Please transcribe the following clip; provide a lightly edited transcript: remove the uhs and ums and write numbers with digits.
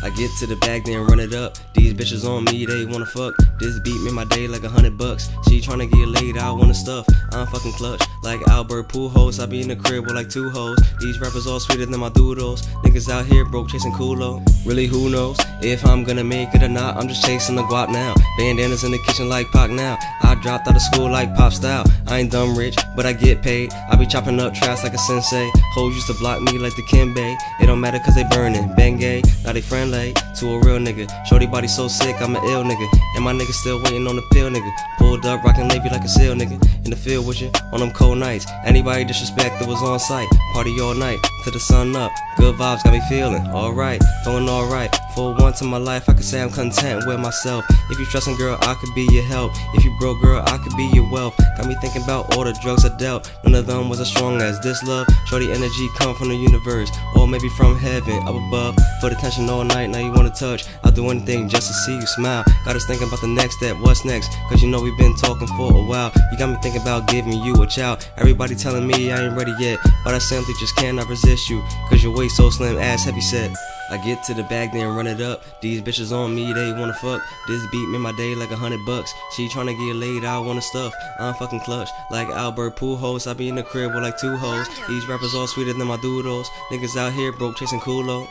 I get to the bag, then run it up. These bitches on me, they wanna fuck. This beat made my day like $100. She tryna get laid, I wanna stuff. I'm fucking clutch, like Albert Pujols. I be in the crib with like 2 hoes. These rappers all sweeter than my doodles. Niggas out here broke chasing culo. Really, who knows if I'm gonna make it or not? I'm just chasing the guap now. Bandanas in the kitchen like Pac now. I dropped out of school like pop style. I ain't dumb rich, but I get paid. I be chopping up trash like a sensei. Hoes used to block me like the Kimbe. It don't matter cause they burning. Bengay, now they friendly to a real nigga. Shorty body so sick, I'm an ill nigga. And my nigga still waiting on the pill nigga. Pulled up, rockin' Navy like a seal nigga. In the field with you on them cold nights. Anybody disrespect that was on site. Party all night till the sun up. Good vibes got me feeling alright, feeling alright. For once in my life, I can say I'm content with myself. If you trustin', girl, I could be your help. If you broke, girl, I could be your wealth. Got me thinking about all the drugs I dealt. None of them was as strong as this love. Shorty energy come from the universe, or maybe from heaven up above. For the tension all night, now you wanna touch. I'll do anything just to see you smile. Got us thinking about the next step, what's next? Cause you know we've been talking for a while. You got me thinking about giving you a child. Everybody telling me I ain't ready yet, but I simply just cannot resist you. Cause your waist so slim, ass heavy set. I get to the bag, then run it up. These bitches on me, they wanna fuck. This beat made my day like $100. She tryna get laid, I wanna stuff. I'm fucking clutch, like Albert Pujols. I be in the crib with like 2 hoes. These rappers all sweeter than my doodles. Niggas out here broke chasing culo.